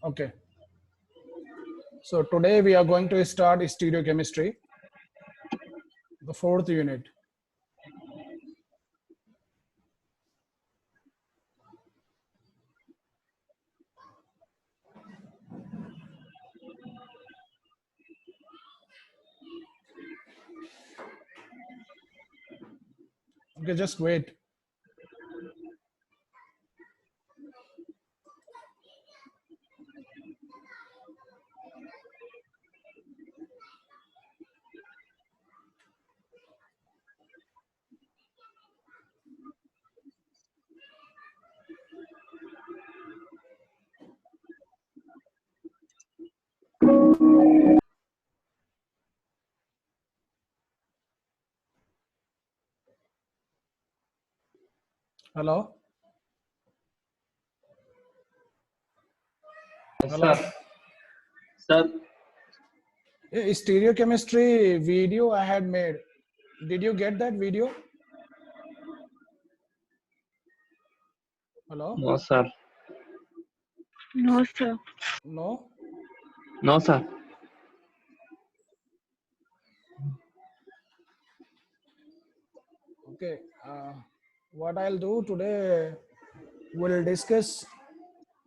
Okay. So today we are going to start stereochemistry, the fourth unit. Okay, just wait. Hello? Yes, Hello? sir. Sir, Stereochemistry video I had made. Did you get that video? Hello? no, sir. No, sir. No? No, sir. Okay. What I'll do today, we'll discuss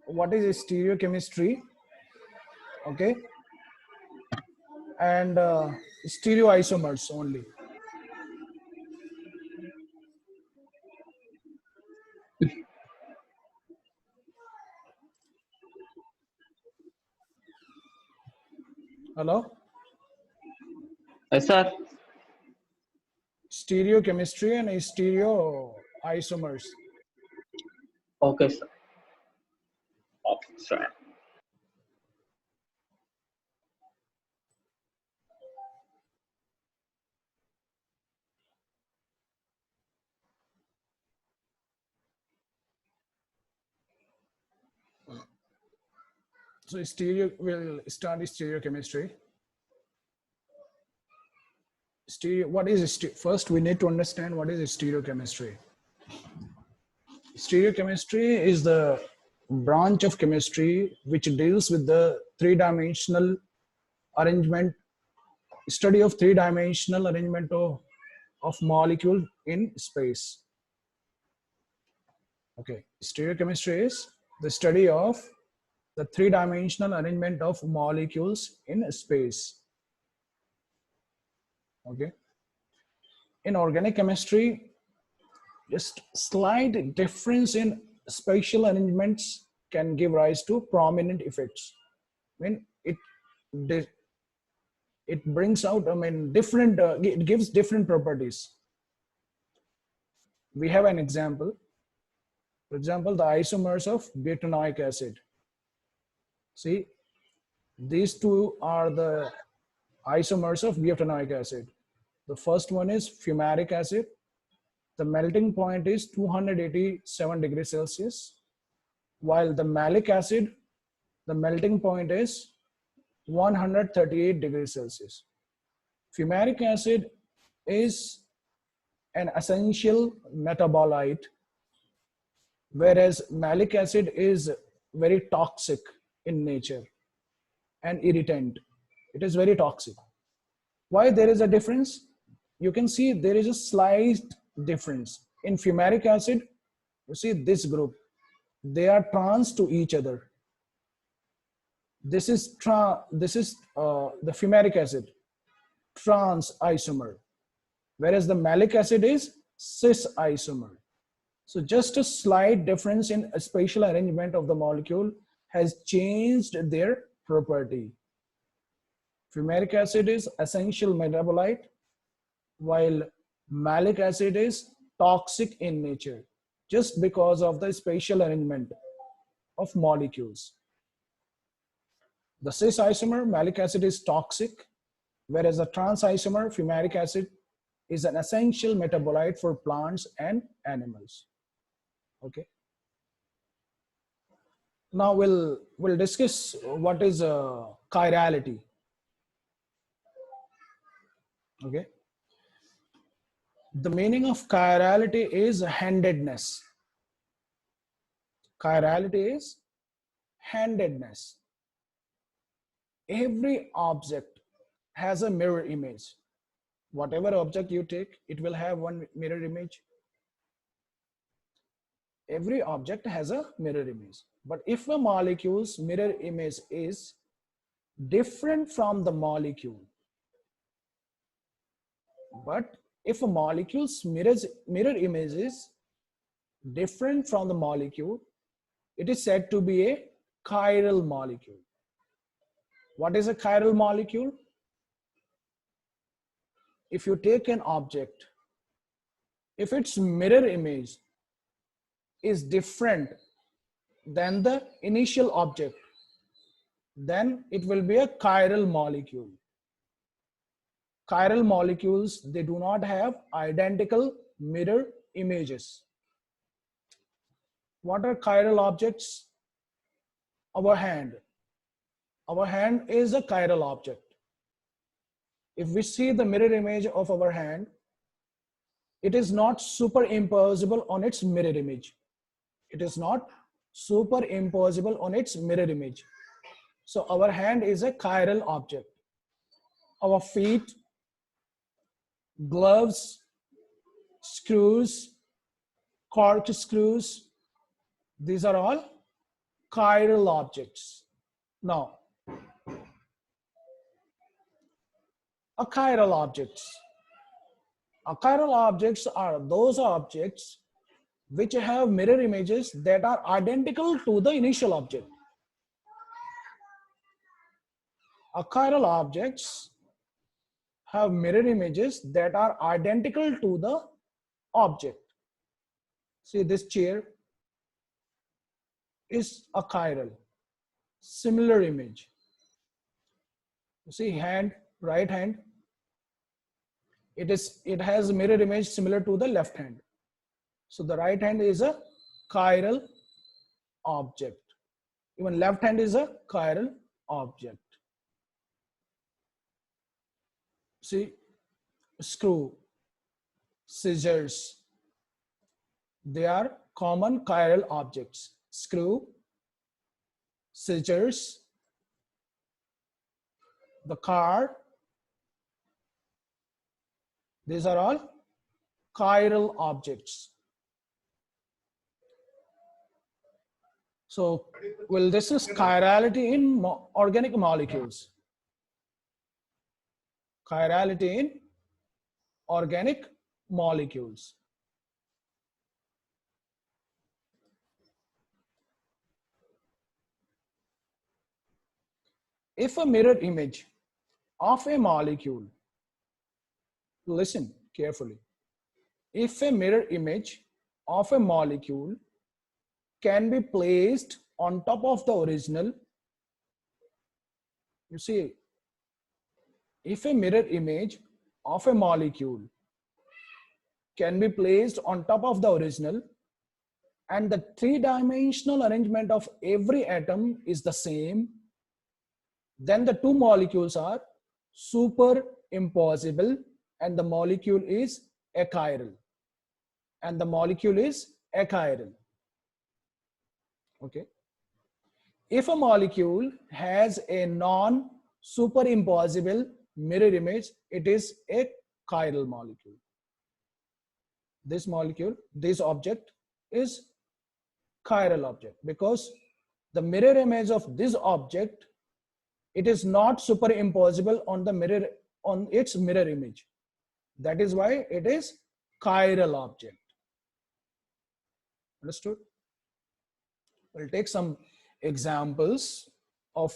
what is stereochemistry, okay, and stereoisomers only. Hello? Yes, sir. Stereochemistry and stereoisomers. Okay, sir. Okay, sir. So we'll start stereochemistry. What is first we need to understand what is stereochemistry. Stereochemistry is the branch of chemistry which deals with the three-dimensional arrangement, study of three-dimensional arrangement of molecule in space. Okay, stereochemistry is the study of the three-dimensional arrangement of molecules in space. Okay. In organic chemistry, just slight difference in spatial arrangements can give rise to prominent effects. I mean, it brings out, I mean, different, it gives different properties. We have an example. For example, the isomers of butanoic acid. See, these two are the isomers of butanoic acid. The first one is fumaric acid. The melting point is 287 degrees Celsius, while the malic acid, the melting point is 138 degrees Celsius. Fumaric acid is an essential metabolite, whereas malic acid is very toxic in nature and irritant. It is very toxic. Why there is a difference? You can see there is a slight difference. In fumaric acid, you see this group, they are trans to each other. This is the fumaric acid, trans isomer, whereas the malic acid is cis isomer. So just a slight difference in a spatial arrangement of the molecule has changed their property. Fumaric acid is essential metabolite, while malic acid is toxic in nature, just because of the spatial arrangement of molecules. The cis isomer, malic acid, is toxic, whereas the trans isomer, fumaric acid, is an essential metabolite for plants and animals. Okay. Now we'll discuss what is chirality. Okay. The meaning of chirality is handedness. Chirality is handedness. every object has a mirror image. Whatever object you take, it will have one mirror image. Every object has a mirror image. But if a molecule's mirror image is different from the molecule, but if a molecule's mirror image is different from the molecule, it is said to be a chiral molecule. What is a chiral molecule? If you take an object, if its mirror image is different than the initial object, then it will be a chiral molecule. Chiral molecules, they do not have identical mirror images. What are chiral objects? Our hand. Our hand is a chiral object. If we see the mirror image of our hand, it is not superimposable on its mirror image. It is not superimposable on its mirror image. So our hand is a chiral object. Our feet, gloves, screws, cork screws, these are all chiral objects. Now, achiral objects. Achiral objects are those objects which have mirror images that are identical to the initial object. Achiral objects have mirror images that are identical to the object. See, this chair is achiral, similar image. You see, hand, right hand, it has a mirror image similar to the left hand. So the right hand is a chiral object. Even left hand is a chiral object. See, screw, scissors, they are common chiral objects. Screw, scissors, the car, these are all chiral objects. So, well, this is chirality in organic molecules. Chirality in organic molecules. If a mirror image of a molecule, listen carefully, if a mirror image of a molecule can be placed on top of the original, you see, if a mirror image of a molecule can be placed on top of the original and the three-dimensional arrangement of every atom is the same, then the two molecules are superimposable and the molecule is achiral. And the molecule is achiral. Okay. If a molecule has a non-superimposable mirror image, it is a chiral molecule. This molecule, this object is chiral object because the mirror image of this object, it is not superimposable on the mirror, on its mirror image. That is why it is chiral object. Understood? We'll take some examples of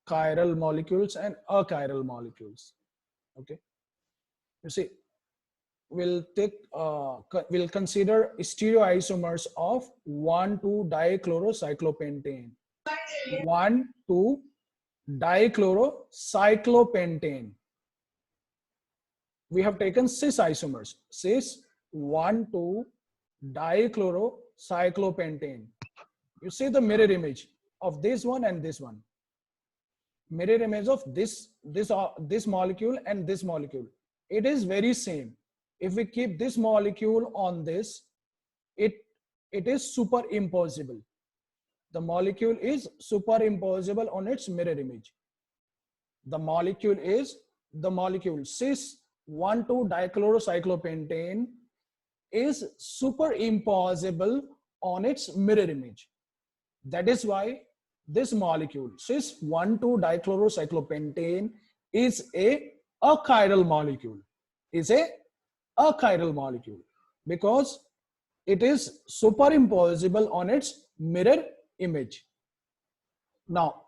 chiral molecules and achiral molecules. Okay. You see, we'll consider stereoisomers of 1,2-dichlorocyclopentane. 1,2-dichlorocyclopentane. We have taken cis isomers. Cis 1,2-dichlorocyclopentane. You see the mirror image of this one and this one. Mirror image of this molecule and this molecule. It is very same. If we keep this molecule on this, it is superimposable. The molecule is superimposable on its mirror image. The molecule cis 1,2-dichlorocyclopentane is superimposable on its mirror image. That is why this molecule cis 1,2-dichlorocyclopentane is a achiral molecule. Because it is superimposable on its mirror image. Now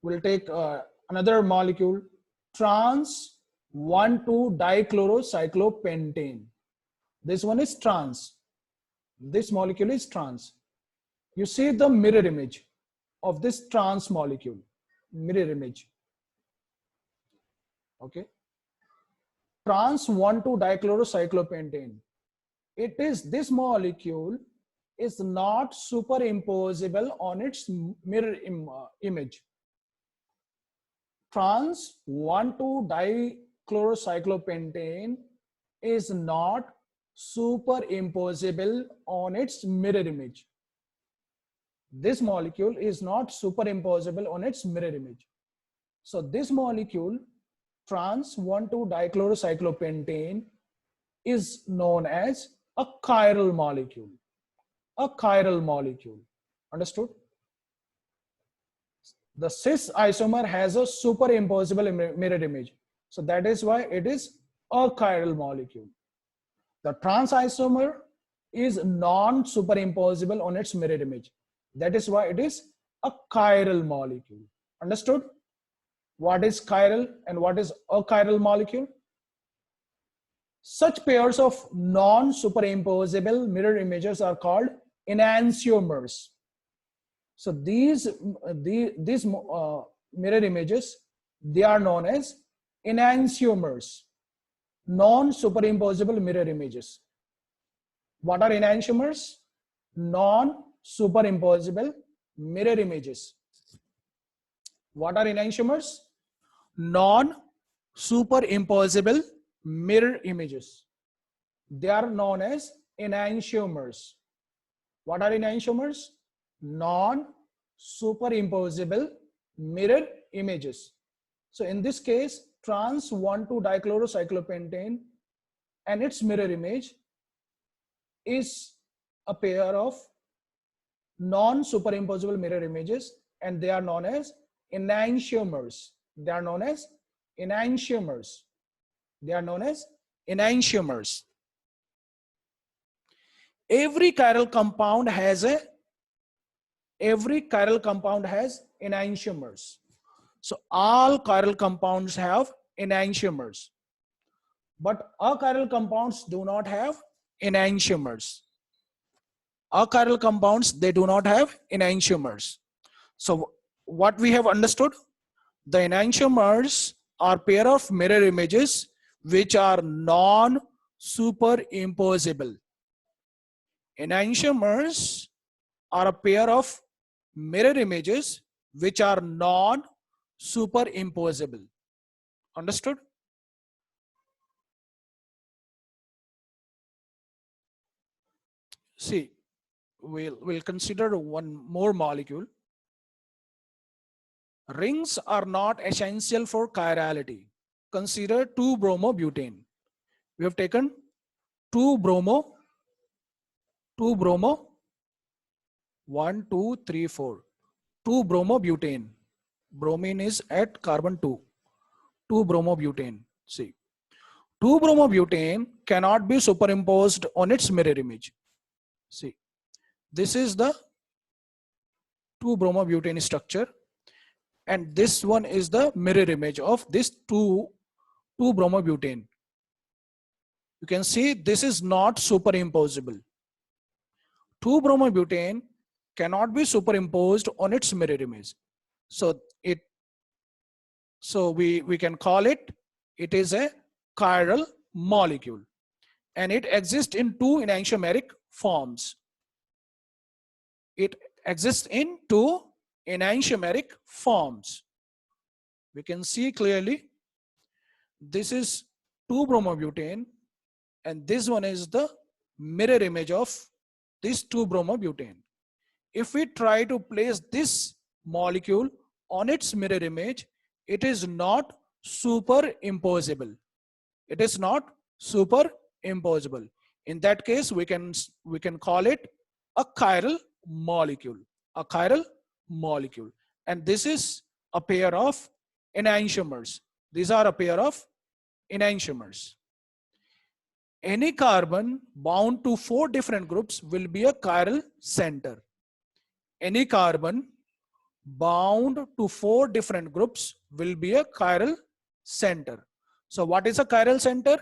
we'll take another molecule, trans 1,2-dichlorocyclopentane. This one is trans. This molecule is trans. You see the mirror image of this trans molecule, mirror image. Okay. Trans 1,2-dichlorocyclopentane. This molecule is not superimposable on its mirror image. Trans 1,2-dichlorocyclopentane is not superimposable on its mirror image. This molecule is not superimposable on its mirror image. So this molecule, trans 1,2-dichlorocyclopentane, is known as a chiral molecule. A chiral molecule. Understood? The cis isomer has a superimposable mirror image. So that is why it is a chiral molecule. The trans isomer is non-superimposable on its mirror image. That is why it is a chiral molecule. Understood? What is chiral and what is a chiral molecule? Such pairs of non-superimposable mirror images are called enantiomers. So these mirror images, they are known as enantiomers, non-superimposable mirror images. What are enantiomers? Non-superimposable mirror images. What are enantiomers? Non-superimposable mirror images. They are known as enantiomers. What are enantiomers? Non-superimposable mirror images. So in this case, trans 1,2-dichlorocyclopentane and its mirror image is a pair of non-superimposable mirror images, and they are known as enantiomers. They are known as enantiomers. They are known as enantiomers. Every chiral compound has enantiomers. So all chiral compounds have enantiomers, but achiral compounds do not have enantiomers. Achiral compounds, they do not have enantiomers. So what we have understood, the enantiomers are pair of mirror images which are non-superimposable. Enantiomers are a pair of mirror images which are non-superimposable. Understood? See, we'll consider one more molecule. Rings are not essential for chirality. Consider 2-bromobutane. We have taken 2-bromo, 1, 2, 3, 4. 2-bromobutane. Bromine is at carbon 2. 2-bromobutane. See, 2-bromobutane cannot be superimposed on its mirror image. See, this is the 2-bromobutane structure, and this one is the mirror image of this 2-bromobutane. You can see this is not superimposable. 2-bromobutane cannot be superimposed on its mirror image. So we can call it is a chiral molecule, and it exists in two enantiomeric forms. It exists in two enantiomeric forms. We can see clearly this is 2-bromobutane, and this one is the mirror image of this 2-bromobutane. If we try to place this molecule on its mirror image, it is not superimposable. It is not superimposable. In that case, we can call it a chiral molecule. A chiral molecule. And this is a pair of enantiomers. These are a pair of enantiomers. Any carbon bound to 4 different groups will be a chiral center. Any carbon bound to 4 different groups will be a chiral center. So what is a chiral center?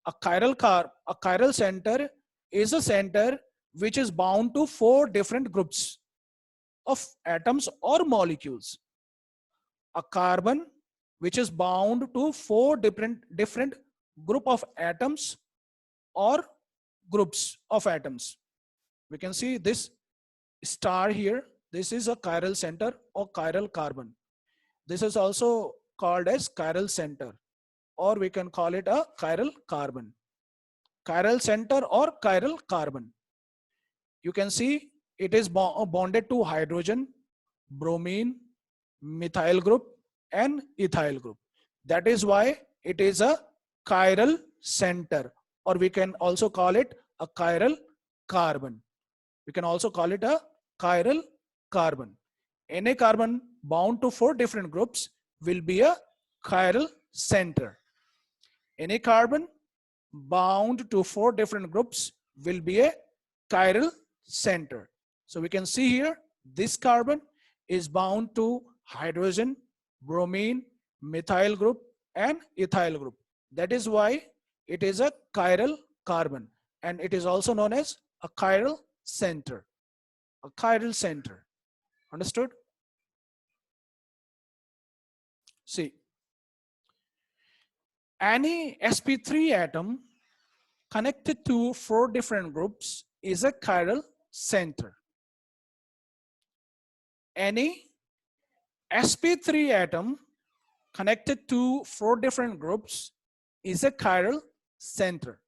A chiral center is a center which is bound to 4 different groups of atoms or molecules. A carbon which is bound to 4 different group of atoms or groups of atoms. We can see this star here. This is a chiral center or chiral carbon. This is also called as chiral center, or we can call it a chiral carbon. Chiral center or chiral carbon. You can see it is bonded to hydrogen, bromine, methyl group and ethyl group. That is why it is a chiral center, or we can also call it a chiral carbon. We can also call it a chiral carbon. Any carbon bound to 4 different groups will be a chiral center. Any carbon bound to 4 different groups will be a chiral center. So we can see here, this carbon is bound to hydrogen, bromine, methyl group and ethyl group. That is why it is a chiral carbon, and it is also known as a chiral center. A chiral center. Understood? See, any sp3 atom connected to 4 different groups is a chiral center. Any sp3 atom connected to 4 different groups is a chiral center.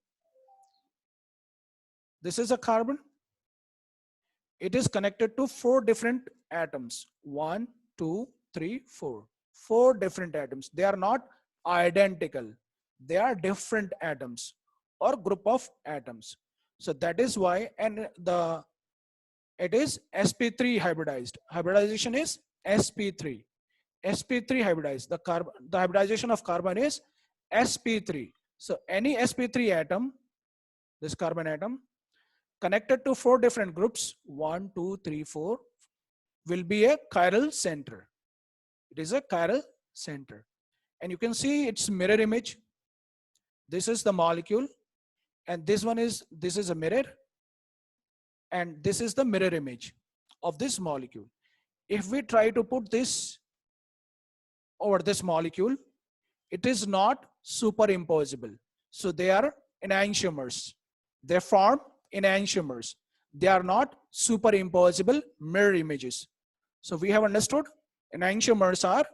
This is a carbon. It is connected to 4 different atoms. 1, 2, 3, 4. 4 different atoms. They are not identical. They are different atoms or group of atoms. So that is why, and it is sp3 hybridized. Hybridization is sp3. sp3 hybridized. The hybridization of carbon is sp3. So any sp3 atom, this carbon atom, connected to 4 different groups, 1, 2, 3, 4, will be a chiral center. It is a chiral center. And you can see its mirror image. This is the molecule, and this is a mirror, and this is the mirror image of this molecule. If we try to put this over this molecule, it is not superimposable. So they are enantiomers. They form enantiomers. They are not superimposable mirror images. So we have understood enantiomers are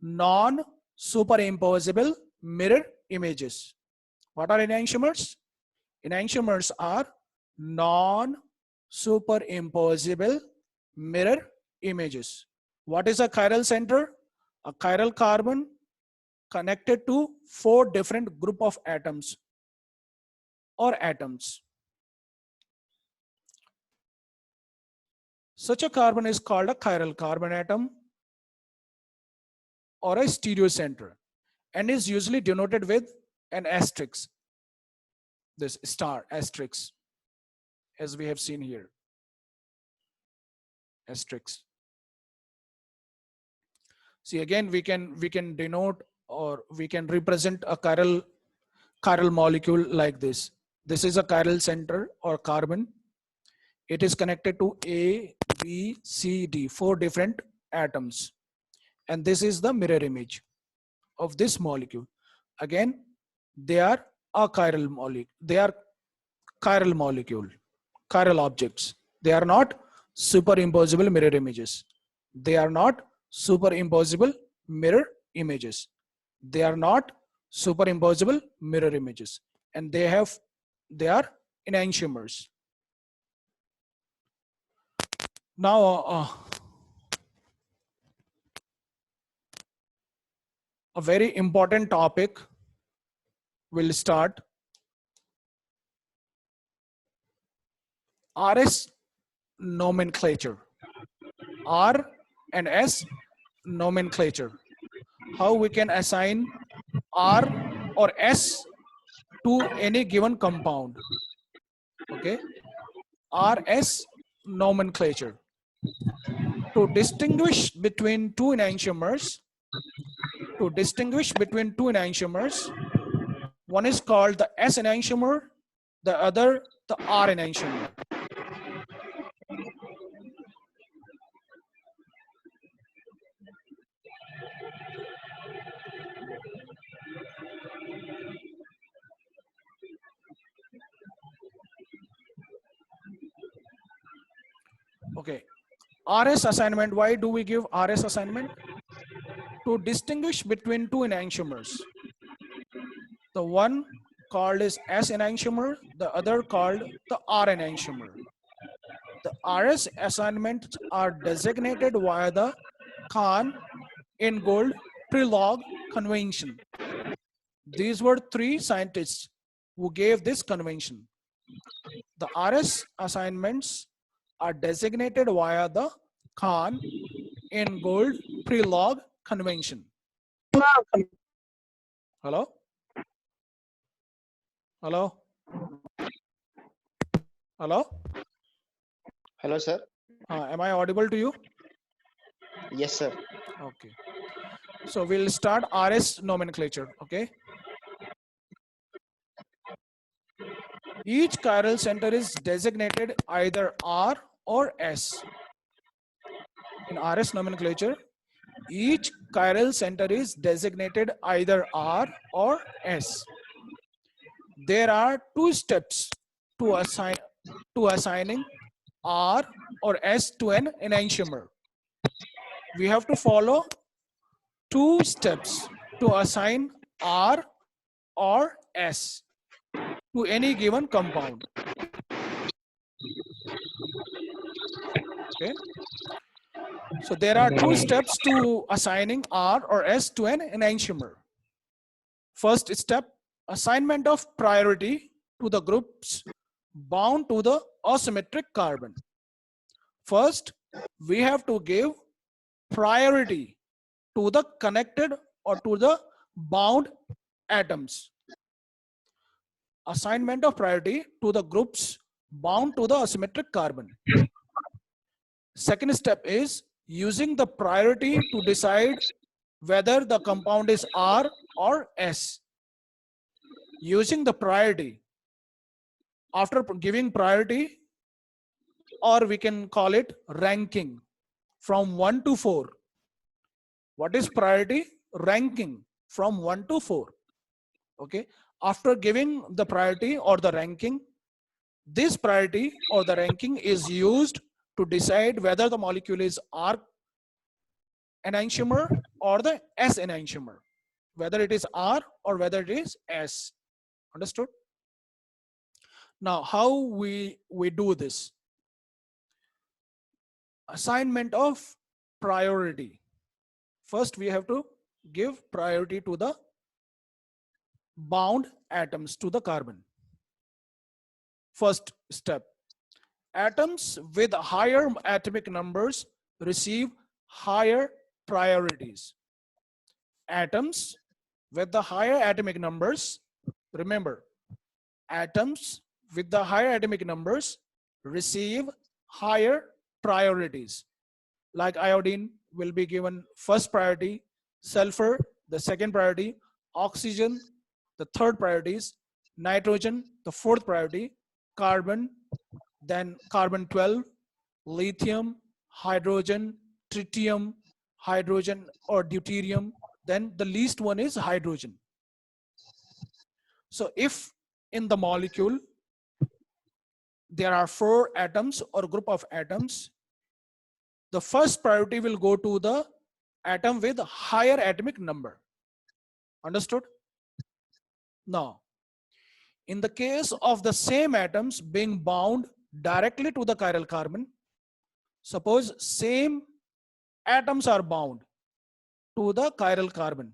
non-superimposable mirror images. What are enantiomers? Enantiomers are non-superimposable mirror images. What is a chiral center? A chiral carbon connected to 4 different group of atoms or atoms. Such a carbon is called a chiral carbon atom or a stereocenter, and is usually denoted with an asterisk, this star asterisk, as we have seen here, asterisk. See, again, we can denote, or we can represent a chiral molecule like this. This is a chiral center or carbon. It is connected to A, B, C, D, 4 different atoms. And this is the mirror image of this molecule. Again, they are a chiral molecule. They are chiral molecule, chiral objects. They are not superimposable mirror images. They are not superimposable mirror images. They are not superimposable mirror images. And they are enantiomers. Now, a very important topic will start. RS nomenclature. R and S nomenclature. How we can assign R or S to any given compound. Okay. RS nomenclature. To distinguish between two enantiomers, one is called the S enantiomer, the other the R enantiomer. Okay. RS assignment. Why do we give RS assignment? To distinguish between two enantiomers. The one called is S enantiomer, the other called the R enantiomer. The RS assignments are designated via the Kahn-Ingold-Prelog convention. These were three scientists who gave this convention. The RS assignments are designated via the Kahn-Ingold-Prelog convention. Hello? Hello? Hello? Hello, sir. Am I audible to you? Yes, sir. Okay. So we'll start RS nomenclature. Okay. Each chiral center is designated either R or S. In RS nomenclature, each chiral center is designated either R or S. There are two steps to assigning R or S to an enantiomer. We have to follow two steps to assign R or S to any given compound. Okay. So there are two steps to assigning R or S to an enantiomer. First step, assignment of priority to the groups bound to the asymmetric carbon. First, we have to give priority to the connected or to the bound atoms. Assignment of priority to the groups bound to the asymmetric carbon. Second step is using the priority to decide whether the compound is R or S. Using the priority, after giving priority, or we can call it ranking from 1 to 4. What is priority? Ranking from 1 to 4. Okay. After giving the priority or the ranking, this priority or the ranking is used to decide whether the molecule is R enantiomer or the S enantiomer, whether it is R or whether it is S. Understood? Now, how we do this? Assignment of priority. First, we have to give priority to the bound atoms to the carbon. First step, atoms with higher atomic numbers receive higher priorities. Atoms with the higher atomic numbers, remember, atoms with the higher atomic numbers receive higher priorities. Like iodine will be given first priority, sulfur the second priority, oxygen the third priorities, nitrogen the fourth priority, carbon, then carbon 12, lithium, hydrogen, tritium, hydrogen or deuterium, then the least one is hydrogen. So if in the molecule there are 4 atoms or group of atoms, the first priority will go to the atom with higher atomic number. Understood? Now, in the case of the same atoms being bound directly to the chiral carbon, suppose same atoms are bound to the chiral carbon.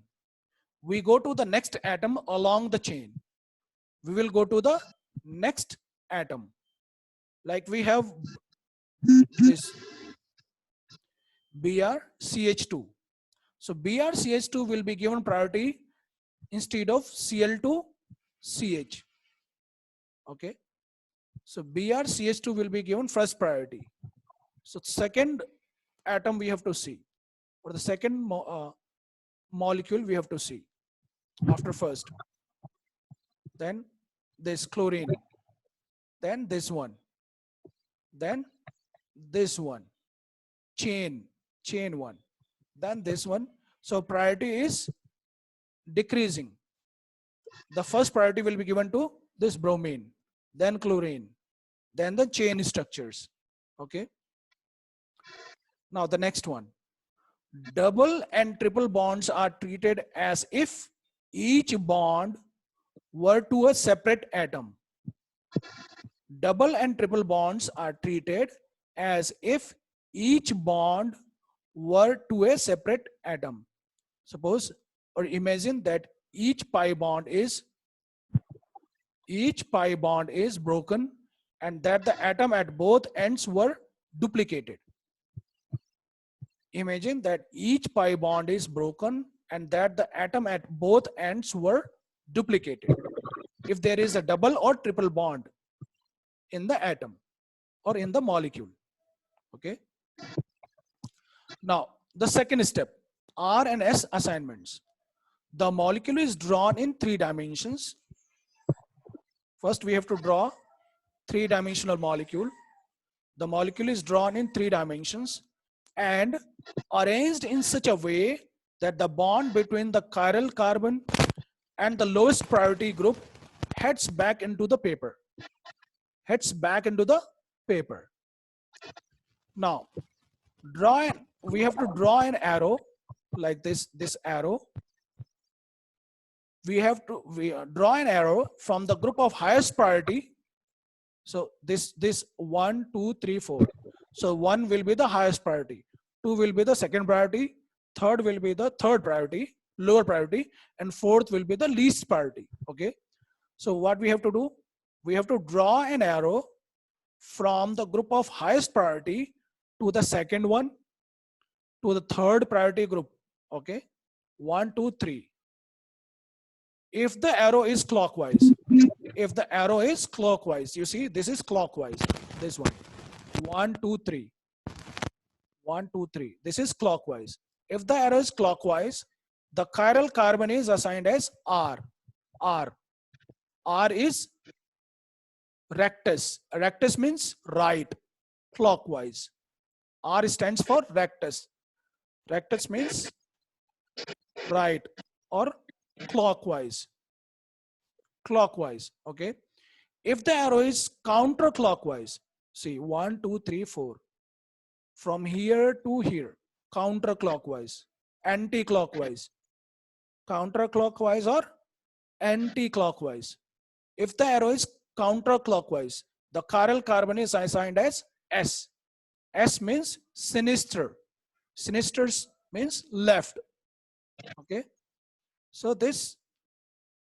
we go to the next atom along the chain. We will go to the next atom. Like we have this BrCH2. So BrCH2 will be given priority instead of Cl2CH. Okay. So BrCH2 will be given first priority. So second atom we have to see, or the second molecule we have to see after first. Then this chlorine, then this one, then this one, chain one, then this one. So priority is decreasing. The first priority will be given to this bromine, then chlorine, then the chain structures. Okay. Now the next one, double and triple bonds are treated as if each bond were to a separate atom. Double and triple bonds are treated as if each bond were to a separate atom. Suppose or imagine that each pi bond is broken and that the atom at both ends were duplicated. Imagine that each pi bond is broken and that the atom at both ends were duplicated. If there is a double or triple bond in the atom or in the molecule. Okay. Now the second step, R and S assignments. The molecule is drawn in 3 dimensions. First we have to draw 3-dimensional molecule. The molecule is drawn in 3 dimensions and arranged in such a way that the bond between the chiral carbon and the lowest priority group heads back into the paper. Now, we have to draw an arrow like this arrow. We draw an arrow from the group of highest priority. So this 1, 2, 3, 4. So 1 will be the highest priority, 2 will be the second priority, third will be the third priority, lower priority, and fourth will be the least priority. Okay. So what we have to do? We have to draw an arrow from the group of highest priority to the second one, to the third priority group. Okay. 1, 2, 3. If the arrow is clockwise, you see this is clockwise, this one, 1, 2, 3, 1, 2, 3. This is clockwise. If the arrow is clockwise, the chiral carbon is assigned as R. R is rectus. Rectus means right, clockwise. R stands for rectus. Rectus means right or clockwise. Okay. If the arrow is counterclockwise, see 1, 2, 3, 4. From here to here, counterclockwise, anti-clockwise, counterclockwise or anti-clockwise. If the arrow is counterclockwise, the chiral carbon is assigned as S. S means sinister. Sinister means left. Okay. So this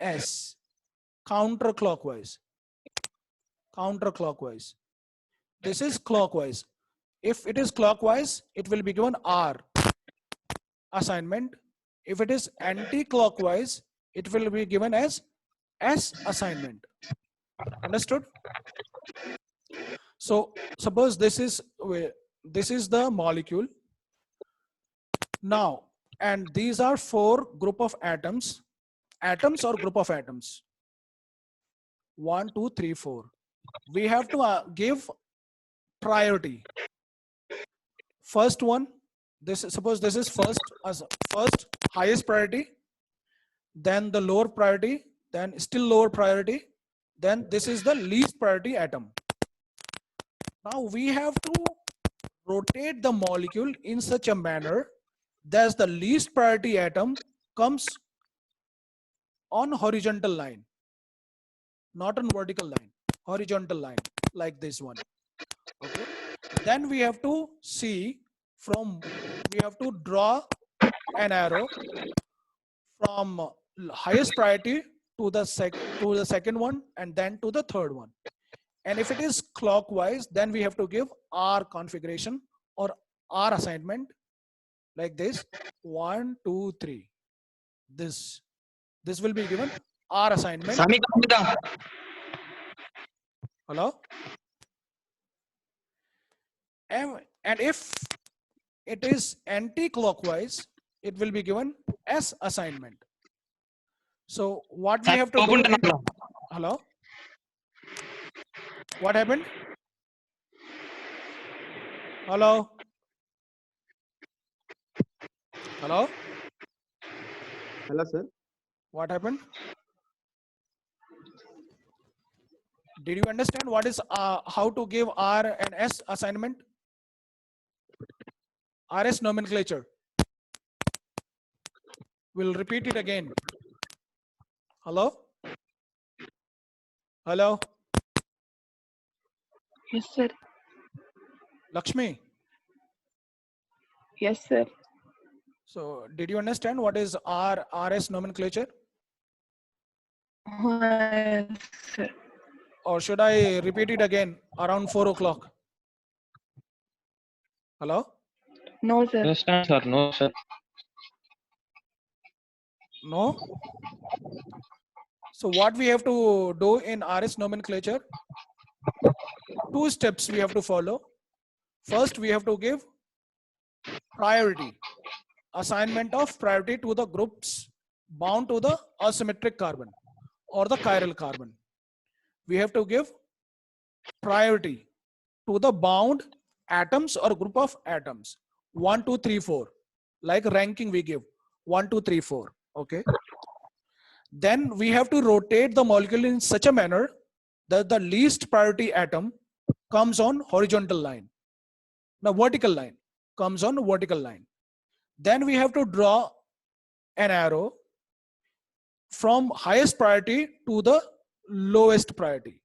S, counterclockwise. This is clockwise. If it is clockwise, it will be given R assignment. If it is anti-clockwise, it will be given as S assignment. Understood? So suppose this is the molecule. Now, and these are 4 group of atoms. Atoms or group of atoms. 1, 2, 3, 4. We have to give priority. First one, suppose this is first highest priority, then the lower priority, then still lower priority, then this is the least priority atom. Now we have to rotate the molecule in such a manner that the least priority atom comes on horizontal line, not on vertical line, horizontal line, like this one. Okay. Then we have to draw an arrow from highest priority to the second one, and then to the third one. And if it is clockwise, then we have to give R configuration or R assignment like this: 1, 2, 3. This will be given R assignment. Sami Kamita. Hello? And if it is anti-clockwise, it will be given S assignment. So what we have to do in, hello? What happened? Hello? Hello? Hello, sir. What happened? Did you understand what is how to give R and S assignment? RS nomenclature. We'll repeat it again. Hello? Hello? Yes, sir. Lakshmi. Yes, sir. So did you understand what is RS nomenclature? Yes, sir. Or should I repeat it again around 4 o'clock? Hello? No, sir. Understand, sir. No, sir. No? So what we have to do in RS nomenclature? 2 steps we have to follow. First, we have to give priority, assignment of priority to the groups bound to the asymmetric carbon or the chiral carbon. We have to give priority to the bound atoms or group of atoms. 1, 2, 3, 4. Like ranking we give 1, 2, 3, 4. Okay. Then we have to rotate the molecule in such a manner that the least priority atom comes on horizontal line. The vertical line comes on vertical line. Then we have to draw an arrow from highest priority to the lowest priority.